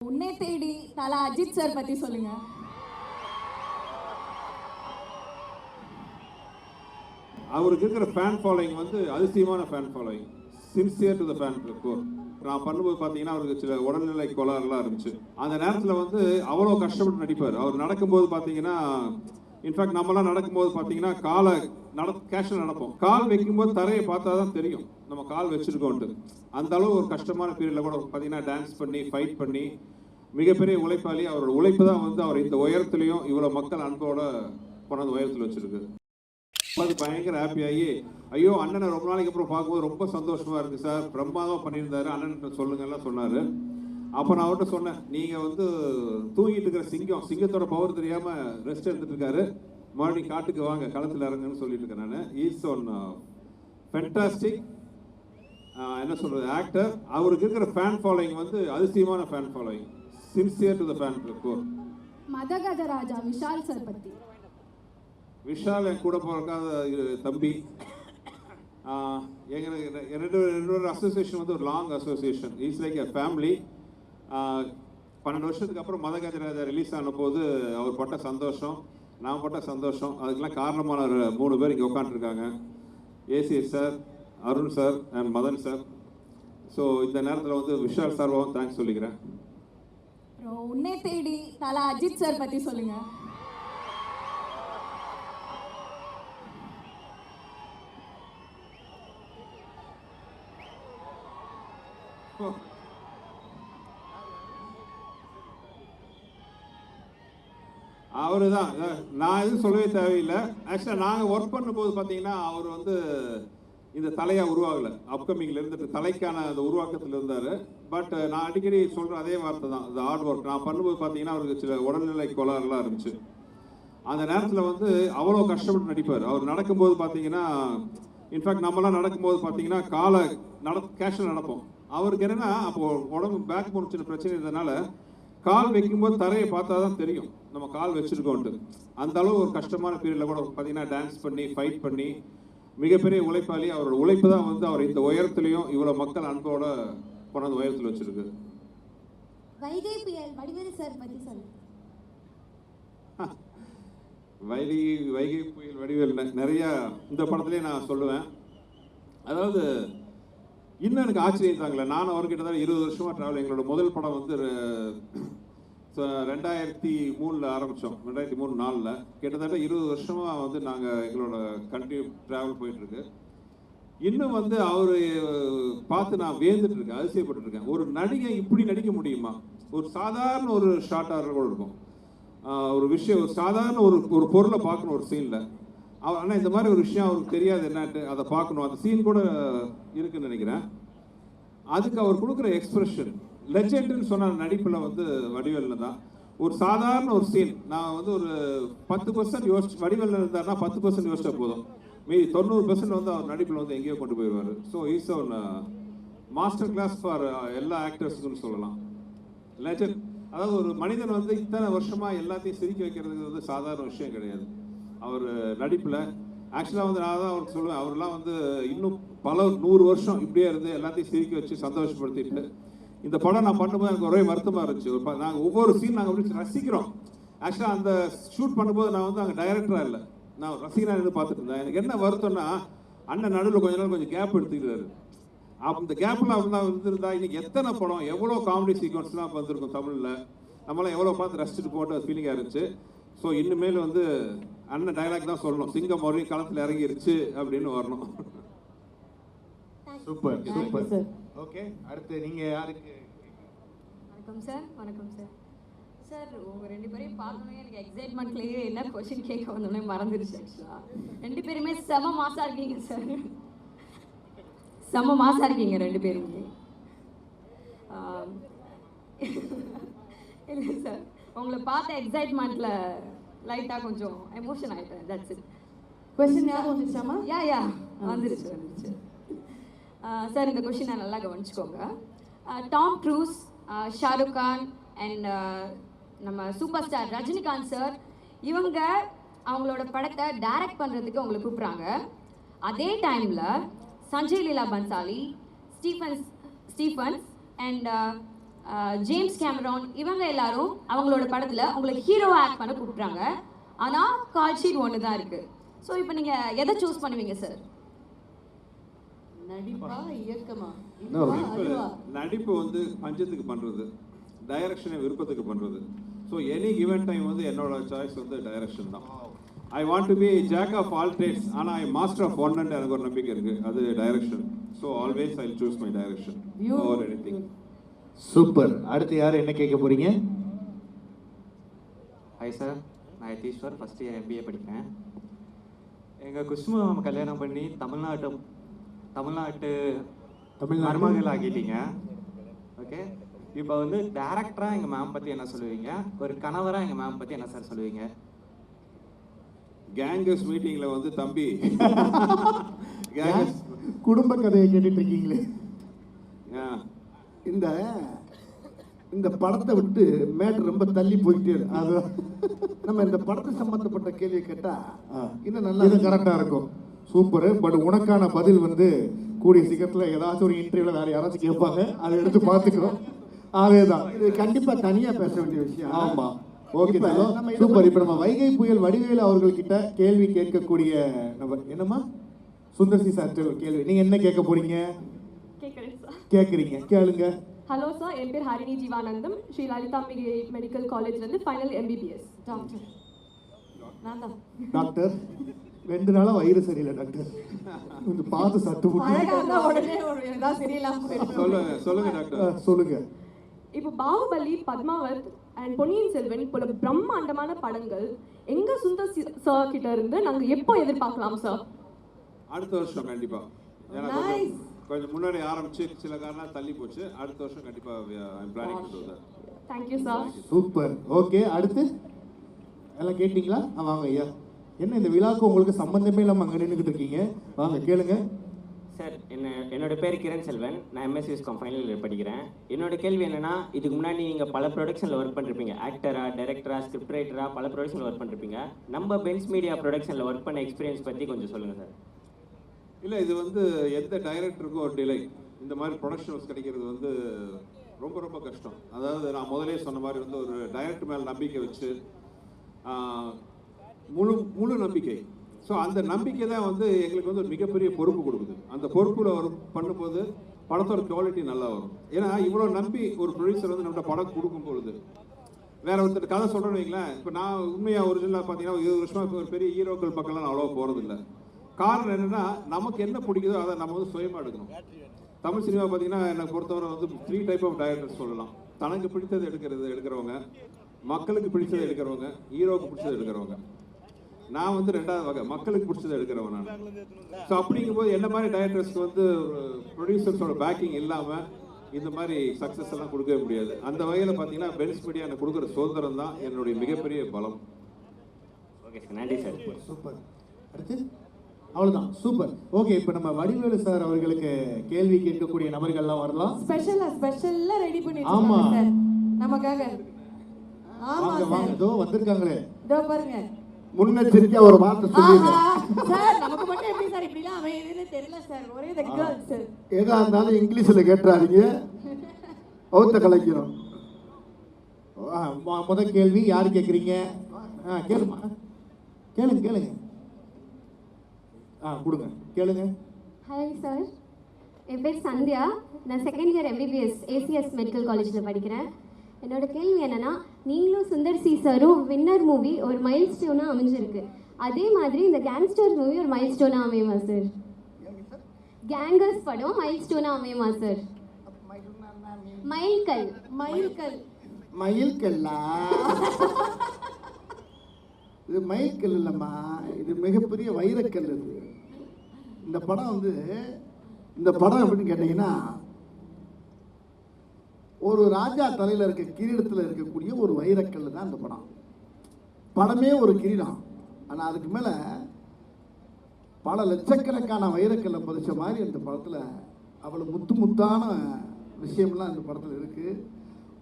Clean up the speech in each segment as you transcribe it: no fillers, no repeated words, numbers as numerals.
உன்னை தேடி தல அஜித் சார் பத்தி சொல்லுங்க. அவருக்கு இருக்கிற ஃபேன் ஃபாலோயிங் வந்து அதிசயமான fan following, sincere to the fan core. நான் பண்ணும்போது பார்த்தீங்கன்னா அவருக்கு சில உடல்நிலை கோளாறுலாம் இருந்துச்சு. அந்த நேரத்தில் வந்து அவ்வளோ கஷ்டப்பட்டு நடிப்பார். அவர் நடக்கும்போது பார்த்தீங்கன்னா, இன்ஃபேக்ட் நம்மலாம் நடக்கும்போது பார்த்தீங்கன்னா காலை கேஷில் நடப்போம். கால் வைக்கும்போது தரையை பார்த்தா தான் தெரியும் நம்ம கால் வச்சிருக்கோன்ட்டு. அந்த அளவு ஒரு கஷ்டமான பீரியடில் கூட பார்த்தீங்கன்னா டான்ஸ் பண்ணி ஃபைட் பண்ணி மிகப்பெரிய உழைப்பாளி. அவரோட உழைப்பு தான் வந்து அவர் இந்த உயரத்துலையும் இவ்வளோ மக்கள் அன்போட கொண்டாந்து உயரத்தில் வச்சிருக்கு. அது பயங்கர ஹாப்பியாகி, ஐயோ அண்ணனை ரொம்ப நாளைக்கு அப்புறம் பார்க்கும்போது ரொம்ப சந்தோஷமா இருக்கு சார், பிரம்மாதமாக பண்ணியிருந்தாரு, அண்ணன் சொல்லுங்கலாம் சொன்னார். அப்போ நான் அவர்கிட்ட சொன்னேன், நீங்கள் வந்து தூங்கிட்டு இருக்கிற சிங்கத்தோட பவர் தெரியாமல் ரெஸ்ட் எடுத்துட்டு இருக்காரு, மறுபடியும் காட்டுக்கு வாங்க களத்தில் இறங்குன்னு சொல்லிட்டு இருக்கேன். நான் ஈஸ் ஒன் ஃபென்டாஸ்டிக் என்ன சொல்கிறது ஆக்டர். அவருக்கு இருக்கிற ஃபேன் ஃபாலோயிங் வந்து அதிசயமான fan following, sincere to the fan core. Madhagaja Raja Vishal sir பத்தி. விஷால் என் கூட பிறக்காத தம்பி. என்னோட அசோசியேஷன் வந்து ஒரு long association. It's like a family. 12 வருஷத்துக்கு அப்புறம் மதகஜராஜா ரிலீஸ் ஆன போது அவர் பட்ட சந்தோஷம், நான் பட்ட சந்தோஷம், அதுக்கெல்லாம் காரணமான 3 பேர் இங்கே உட்காந்துருக்காங்க. ACS sir, Arun sir and Madan sir. So இந்த நேரத்தில் வந்து விஷால் சார்பாகவும் தேங்க்ஸ் சொல்லிக்கிறேன். உன்னை தேடி தல அஜித் சார் பற்றி சொல்லுங்க. அவரு தான், நான் எதுவும் சொல்லவே தேவையில்லை. ஆக்சுவலாக நாங்கள் ஒர்க் பண்ணும்போது பார்த்தீங்கன்னா அவர் வந்து இந்த தலையாக உருவாகலை. அப்கமிங்கில் இருந்துட்டு தலைக்கான அந்த உருவாக்கத்தில் இருந்தார். பட் நான் அடிக்கடி சொல்கிற அதே வார்த்தை தான், இந்த ஹார்ட் ஒர்க். நான் பண்ணும்போது பார்த்தீங்கன்னா அவருக்கு சில உடல்நிலை கோளாறுலாம் இருந்துச்சு. அந்த நேரத்தில் வந்து அவ்வளோ கஷ்டப்பட்டு நடிப்பார். அவர் நடக்கும்போது பார்த்தீங்கன்னா, இன்ஃபேக்ட் நம்மலாம் நடக்கும்போது பார்த்தீங்கன்னா காலை கேஷில் நடப்போம். அவருக்கு என்னென்னா அப்போ உடம்பு பேக் போன் சின்ன பிரச்சனை இருந்ததுனால கால் வைக்கும்போது தரையை பார்த்தா தான் தெரியும் நம்ம கால் வச்சிருக்கோன்ட்டு. அந்த அளவு ஒரு கஷ்டமான பீரியடில் கூட பார்த்தீங்கன்னா டான்ஸ் பண்ணி ஃபைட் பண்ணி மிகப்பெரிய உழைப்பாளி. அவரோட உழைப்பு தான் வந்து அவர் இந்த உயரத்துலையும் இவ்வளோ மக்கள் அன்போட கொண்டாந்து உயரத்தில் வச்சிருக்கு. வைகை புயல் வடிவேலு சார் பற்றி சொல்லுங்க. வைகை புயல் வடிவேல் நிறையா இந்த படத்துலேயே நான் சொல்லுவேன். அதாவது இன்னும் எனக்கு ஆச்சரியம் தாங்களே, நானும் அவர்கிட்ட தான் 20 வருஷமாக ட்ராவல். எங்களோட முதல் படம் வந்து 2003 ஆரம்பித்தோம், 2003-4. கிட்டத்தட்ட 20 வருஷமாக வந்து நாங்கள் எங்களோட கண்டினியூ ட்ராவல் போயிட்டுருக்கு. இன்னும் வந்து அவர் பார்த்து நான் வேந்துட்டு இருக்கேன், அதிசயப்பட்டுருக்கேன். ஒரு நடிகை இப்படி நடிக்க முடியுமா? ஒரு சாதாரண ஒரு ஷார்ட்டாக கூட இருக்கும், ஒரு விஷயம், ஒரு சாதாரண ஒரு பொருளை பார்க்கணும் ஒரு சீனில். ஆனால் இந்த மாதிரி ஒரு விஷயம் அவருக்கு தெரியாது என்னட்டு, அதை பார்க்கணும். அந்த சீன் கூட இருக்குன்னு நினைக்கிறேன். அதுக்கு அவர் கொடுக்குற எக்ஸ்பிரஷன் லெஜெண்டுன்னு சொன்ன நடிப்பில் வந்து வடிவேலில் தான். ஒரு சாதாரண ஒரு சீன் நான் வந்து ஒரு 10% யோசிச்சு, வடிவேலில் இருந்தாருன்னா 10% யோசிச்சா போதும், மீதி 90% வந்து அவர் நடிப்பில் வந்து எங்கேயோ கொண்டு போயிடுவார். So is one master class for எல்லா ஆக்டர்ஸுக்குன்னு சொல்லலாம். லெஜெண்ட். அதாவது ஒரு மனிதன் வந்து இத்தனை வருஷமாக எல்லாத்தையும் சிரிக்க வைக்கிறதுக்கு வந்து சாதாரண விஷயம் கிடையாது. அவர் நடிப்பில் ஆக்சுவலாக வந்து நான் தான் அவருக்கு சொல்லுவேன், அவர்லாம் வந்து இன்னும் பல 100 வருஷம் இப்படியே இருந்து எல்லாத்தையும் சிரிக்க வச்சு சந்தோஷப்படுத்திட்டு. இந்த படம் நான் பண்ணும்போது எனக்கு ஒரே வருத்தமாக இருந்துச்சு. நாங்கள் ஒவ்வொரு சீன் நாங்கள் அப்படி ரசிக்கிறோம். ஆக்சுவலாக அந்த ஷூட் பண்ணும்போது நான் வந்து அங்கே டைரக்டராக இல்லை, நான் ரசிகனாக இருந்து பார்த்துட்டு இருந்தேன். எனக்கு என்ன வருத்தம்னா, அண்ணன் நடுவில் கொஞ்ச நாள் கொஞ்சம் கேப் எடுத்துக்கிறாரு. அப்போ இந்த கேப்பில் அவர்லாம் வந்துருந்தா இன்னைக்கு எத்தனை படம், எவ்வளோ காமெடி சீக்வன்ஸ்லாம் வந்திருக்கும் தமிழில், நம்மளாம் எவ்வளோ பார்த்து ரசிச்சுட்டு போட்டு ஃபீலிங்காக இருந்துச்சு. ஸோ இனிமேல் வந்து அண்ணன் டைலாக் தான் சொல்லணும், சிங்கம் மறுபடியும் களத்தில் இறங்கிருச்சு அப்படின்னு வரணும். Super super sir. ஓகே, அடுத்து நீங்கள் யாருக்கு? வணக்கம் சார். வணக்கம் சார். சார் உங்கள் 2 பேரையும் பார்க்கணும், எனக்கு எக்ஸைட்மெண்ட்லேயே என்ன கொஷின் கேட்க வந்தோடனே மறந்துடுச்சு. ஆக்சுவலாக 2 பேருமே செம மாசாக இருக்கீங்க சார், செம மாசாக இருக்கீங்க 2 பேருமே. இல்லை சார், உங்களை பார்த்த எக்ஸைட்மெண்ட்டில் லைட்டாக கொஞ்சம் எமோஷன் ஆகிட்டேன். That's it. கொஸ்டின் யாரும் வந்துருச்சாமா? யா வந்துருச்சு. சார் இந்த கொஷினை நல்லா கவனிச்சுக்கோங்க. Tom Cruise, Shahrukh Khan and நம்ம சூப்பர் ஸ்டார் ரஜினிகாந்த் சார், இவங்க அவங்களோட படத்தை டைரக்ட் பண்ணுறதுக்கு அவங்களை கூப்பிட்றாங்க. அதே டைமில் Sanjay Leela Bhansali, Stephens and James Cameron இவங்க எல்லாரும் அவங்களோட படத்தில் உங்களுக்கு ஹீரோவாக ஆக்ட் பண்ண கூப்பிட்றாங்க. ஆனால் கால் ஷீட் ஒன்று தான் இருக்குது. ஸோ இப்போ நீங்கள் எதை சூஸ் பண்ணுவீங்க சார்? நடிப்பா இயக்கமா? நடிப்பு வந்து பஞ்சத்துக்கு பண்றது, டைரக்ஷனை விருப்பத்துக்கு பண்றது. ஸோ எனி கிவன் டைம் வந்து என்னோட சாய்ஸ் வந்து டைரக்ஷன் தான். I want to be jack of all trades, ஆனால் I master of one and எனக்கு ஒரு நம்பிக்கை இருக்கு, அது direction. So always I choose my direction over anything. Super. அடுத்து யார் என்ன கேட்க போறீங்க? ஹாய் சார், நான் யதீஸ்வர், ஃபஸ்ட் இயர் MBA படிக்கிறேன். எங்கள் குஷ்மு கல்யாணம் பண்ணி தமிழ்நாட்டு மருமகள் ஆகிட்டீங்க. ஓகே, இப்போ வந்து டேரக்டராக எங்கள் மேம் பற்றி என்ன சொல்லுவீங்க? ஒரு கணவராக எங்கள் மேம் பற்றி என்ன சார் சொல்லுவீங்க? கேங்கஸ் மீட்டிங்ல வந்து தம்பி குடும்ப கதையை கேட்டுட்டு இருக்கீங்களே. இந்த இந்த படத்தை விட்டு மேட்டர் ரொம்ப தள்ளி போயிட்டே இருக்கு. அது நம்ம இந்த படத்தை சம்பந்தப்பட்ட கேள்வியை கேட்டா இன்னும் நல்லா இது கரெக்டா இருக்கும். சூப்பர். பட் உனக்கான பதில் வந்து கூடிய சீக்கிரத்தில் ஏதாச்சும் ஒரு இன்டர்வியூல வேற யாராச்சும் கேட்பாங்க, அதை எடுத்து பார்த்துக்கிறோம். அதேதான், இது கண்டிப்பா தனியா பேச வேண்டிய விஷயம். ஆமா. Okay super. இப்போ நம்ம வைகை புயல் வடிவேலு அவர்கள்கிட்ட கேள்வி கேட்கக்கூடிய நபர் என்னம்மா? சுந்தர்சி சார் கேள்வி நீங்க என்ன கேட்க போறீங்க? கேட்குறீங்க, கேளுங்க. ஹலோ சார், என் பேர் ஹரிணி ஜீவானந்தம், ஸ்ரீ லலிதா மெடிக்கல் காலேஜ்லேருந்து ஃபைனல் MBBS டாக்டர். நான் தான் டாக்டர், 2 நாளா வயிறு சரியில்லை டாக்டர், கொஞ்சம் பார்த்து சட்டு உடனே ஏதாவது சரியில்லாம சொல்லுங்க டாக்டர். சொல்லுங்க. இப்போ பாகுபலி, பத்மாவத் அண்ட் பொன்னியின் செல்வன் போல பிரம்மாண்டமான படங்கள் எங்க சுந்தர் சார் கிட்ட இருந்து நாங்க எப்போ எதிர்பார்க்கலாம் சார்? அடுத்த வருஷம் கண்டிப்பா. ஏன்னா கொஞ்சம் முன்னாடி ஆரம்பிச்சு சில காரணம் தள்ளி போச்சு. அடுத்த வருஷம் கண்டிப்பா I'm planning to to that. Thank you sir. Super. Okay, அடுத்து எல்லாம் கேட்டிங்களா? வாங்க ஐயா. என்ன இந்த விழாவுக்கு உங்களுக்கு சம்பந்தமே இல்லாமல் அங்கே நின்றுக்கிட்டு இருக்கீங்க? வாங்க கேளுங்க. சார், என்னோட பேர் கிரண் செல்வன், நான் MSc விஸ்காம் ஃபைனல் இயர் படிக்கிறேன். என்னோட கேள்வி என்னன்னா, இதுக்கு முன்னாடி நீங்கள் பல ப்ரொடக்ஷனில் ஒர்க் பண்ணிருப்பீங்க, ஆக்டராக, டைரக்டராக, ஸ்கிரிப்ட் ரைட்டராக பல ப்ரொடக்ஷனில் ஒர்க் பண்ணிருப்பீங்க. நம்ம பென்ஸ் மீடியா ப்ரொடக்ஷனில் ஒர்க் பண்ண எக்ஸ்பீரியன்ஸ் பற்றி கொஞ்சம் சொல்லுங்கள் சார். இல்லை, இது வந்து எந்த டைரக்டருக்கும் ஒரு டிலே. இந்த மாதிரி ப்ரொடக்ஷன்ஸ் கிடைக்கிறது வந்து ரொம்ப ரொம்ப கஷ்டம். அதாவது நான் முதலே சொன்ன மாதிரி வந்து ஒரு டைரக்டர் மேலே நம்பிக்கை வச்சு முழு நம்பிக்கை. ஸோ அந்த நம்பிக்கை தான் வந்து எங்களுக்கு வந்து ஒரு மிகப்பெரிய பொறுப்பு கொடுக்குது. அந்த பொறுப்பில் ஒரு பண்ணும்போது படத்தோட குவாலிட்டி நல்லா வரும். ஏன்னா இவ்வளோ நம்பி ஒரு ப்ரொடியூசர் வந்து நம்மகிட்ட படம் கொடுக்கும் பொழுது வேற ஒருத்தர் கதை சொல்கிறேன்னு வைங்களேன். இப்போ நான் உண்மையாக ஒரிஜினலாக பார்த்தீங்கன்னா 20 வருஷமாக இப்போ ஒரு பெரிய ஹீரோக்கள் பக்கம்லாம் நான் அவ்வளோவா போகிறதில்ல. காரணம் என்னென்னா, நமக்கு என்ன பிடிக்குதோ அதை நம்ம வந்து சுயமாக எடுக்கணும். தமிழ் சினிமா பார்த்தீங்கன்னா என்னை பொறுத்தவரை வந்து 3 டைப் ஆஃப் டைரக்டர்ஸ் சொல்லலாம். தனக்கு பிடித்தது எடுக்கிறவங்க, மக்களுக்கு பிடிச்சதை எடுக்கிறவங்க, ஹீரோவுக்கு பிடிச்சதை எடுக்கிறவங்க. நான் வந்து 2வது வகை, மக்களுக்கு பிடிச்சதை எடுக்கிறவன் நான். ஸோ அப்படிங்கும்போது என்ன மாதிரி டைரக்டர்ஸ்க்கு வந்து ப்ரொடியூசர்ஸோட பேக்கிங் இல்லாமல் இந்த மாதிரி சக்ஸஸ் எல்லாம் கொடுக்கவே முடியாது. அந்த வகையில் பார்த்தீங்கன்னா பென்ஸ் மீடியா எனக்கு கொடுக்குற சுதந்திரம் தான் என்னுடைய மிகப்பெரிய பலம். ஓகே சார், நன்றி சார். சூப்பர். அடுத்து அவ்வளோதான். சூப்பர். ஓகே, இப்போ நம்ம வடிவேலு சார் அவர்களுக்கு கேள்வி கேட்கக்கூடிய நபர்கள்லாம் வரலாம். ஸ்பெஷலா ரெடி பண்ணிட்டு ஆமா சார் நமக்காக. ஆமா வாங்க வாங்க, இதோ வந்திருக்காங்களே. இதோ பாருங்க. முன்னெச்சரிக்கையா ஒரு வார்த்தை சொல்லுங்க சார். நமக்கு மட்டும் எப்படி சார் இப்படிலாம் அமையுதுன்னு தெரியல சார். ஒரே தி கேர்ள்ஸ் சார். ஏதா இருந்தாலும் இங்கிலீஷ்ல கேட்டுறாதீங்க, அவுத்த கலைக்கிறோம். முதல் கேள்வி யார் கேட்குறீங்க? கேளுமா, கேளுங்க. கொடுங்க, கேளுங்க. ஹாய் சார், என் பேர் சந்தியா, நான் 2nd year MBBS ACS medical காலேஜில் படிக்கிறேன். என்னோட கேள்வி என்னென்னா, நீங்களும் சுந்தர் சி சாரும் வின்னர் மூவி ஒரு மைல் ஸ்டோனாக அமைஞ்சிருக்கு. அதே மாதிரி இந்த கேங்ஸ்டர் மூவி ஒரு மைல் ஸ்டோனாக அமையுமா சார்? கேங்கர்ஸ் படம் மைல் ஸ்டோனாக அமையுமா சார்? மயில்கல்லா? இது மயில்கல் இல்லைம்மா, இது மிகப்பெரிய வைரக்கல். இது இந்த படம் வந்து எப்படின்னு கேட்டீங்கன்னா, ஒரு ராஜா தலையில் இருக்க கிரீடத்தில் இருக்கக்கூடிய ஒரு வைரக்கல் தான் இந்த படம். படமே ஒரு கிரீடம், ஆனால் அதுக்கு மேலே பல லட்சக்கணக்கான வைரக்கல்லை பதிச்ச மாதிரி இந்த படத்தில் அவ்வளோ முத்தான விஷயம்லாம் இந்த படத்தில் இருக்குது.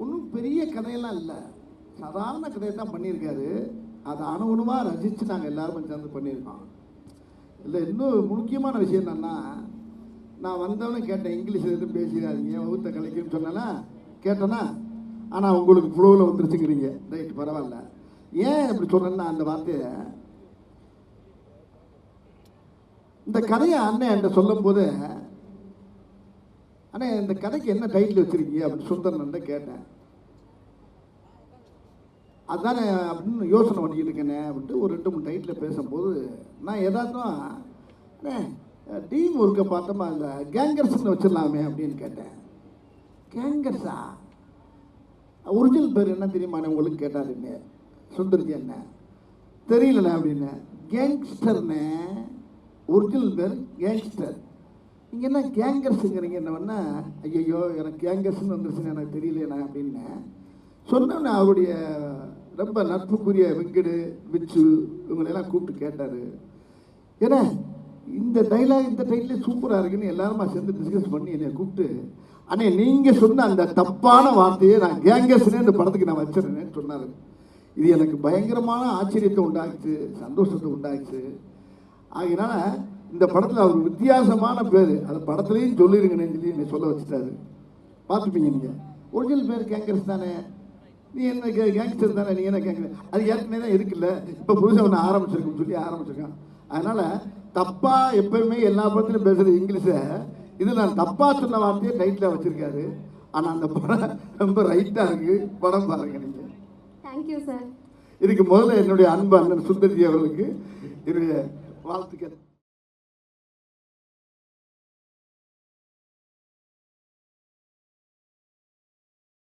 ஒன்றும் பெரிய கதையெல்லாம் இல்லை, சாதாரண கதையை தான் பண்ணியிருக்காரு. அதை அணுகுணமாக ரசித்து நாங்கள் எல்லாரும் சேர்ந்து பண்ணியிருக்கோம். இல்லை, இன்னும் முக்கியமான விஷயம் என்னன்னா, நான் வந்தவனே கேட்டேன், இங்கிலீஷில் எதுவும் பேசிடாதீங்க, வகுத்த கலைக்குன்னு சொன்னேன்னா, கேட்டேன்னா ஆனால் உங்களுக்கு ஃப்ளோவில் வந்துருச்சுங்கிறீங்க. ரைட், பரவாயில்ல. ஏன் இப்படி சொல்கிறேன்னா அந்த வார்த்தையை, இந்த கதையை அண்ணன் என்கிட்ட சொல்லும் போது, அண்ணே இந்த கதைக்கு என்ன டைட்டில் வச்சுருக்கீங்க அப்படின்னு சுந்தரன்ட்ட கேட்டேன். அதுதானே அப்படின்னு யோசனை பண்ணிக்கிட்டு இருக்கேனே அப்படின்ட்டு ஒரு 2-3 டைட்டில் பேசும்போது நான் எதாச்சும் அண்ணே டீம் ஒர்க்கை பார்த்தோமா இந்த கேங்கர்ஸ்ன்னு வச்சிடலாமே அப்படின்னு கேட்டேன். கேங்கர்ஸா? ஒரிஜினல் பேர் என்ன தெரியுமாண்ணே உங்களுக்கு கேட்டாருன்னு சுந்தர்ஜி என்ன தெரியலண்ணே அப்படின்னு. கேங்ஸ்டர்னே ஒரிஜினல் பேர் கேங்ஸ்டர். நீங்கள் என்ன கேங்கர்ஸுங்கிறீங்க என்னன்னா, ஐயோ எனக்கு கேங்கர்ஸ்ன்னு வந்துருச்சுன்னு எனக்கு தெரியலண்ணே அப்படின்னு சொன்னோன்னே அவருடைய ரொம்ப நட்புக்குரிய வெங்கடு விச்சு இவங்களெல்லாம் கூப்பிட்டு கேட்டார். ஏன்னா இந்த டைலாக் இந்த டைட்டில் சூப்பராக இருக்குன்னு எல்லாருமா சேர்ந்து டிஸ்கஸ் பண்ணி என்னை கூப்பிட்டு, அண்ணே நீங்கள் சொன்ன அந்த தப்பான வார்த்தையை நான் கேங்கர்ஸ்னே இந்த படத்துக்கு நான் வச்சிருந்தேன்னு சொன்னார். இது எனக்கு பயங்கரமான ஆச்சரியத்தை உண்டாக்குச்சு, சந்தோஷத்தை உண்டாக்குச்சு. அதனால இந்த படத்தில் அவர் வித்தியாசமான பேர் அது படத்துலேயும் சொல்லிருங்கன்னு சொல்லி என்னை சொல்ல வச்சுட்டாரு. பார்த்துப்பீங்க நீங்கள். ஒரிஜினல் பேர் கேங்கர்ஸ் தானே, நீ என்ன கேங்ஸ்டர் தானே, நீ என்ன கேங்கர், அது ஏற்கனவே தான் இருக்குல்ல, இப்போ புதுசாக ஒன்று ஆரம்பிச்சிருக்குன்னு சொல்லி ஆரம்பிச்சிருக்கான். அதனால் தப்பாக எப்பயுமே எல்லா படத்துலையும் பேசுகிற இங்கிலீஷை இது நான் தப்பாக சொன்ன வார்த்தையே டைட்டில் வச்சுருக்காரு. ஆனால் அந்த படம் ரொம்ப ரைட்டாக இருக்குது. படம் பாருங்க நீங்கள். Thank you sir. இதுக்கு முதல்ல என்னுடைய அன்பு அண்ணன் சுந்தர்ஜி அவர்களுக்கு என்னுடைய வாழ்த்துக்கள்.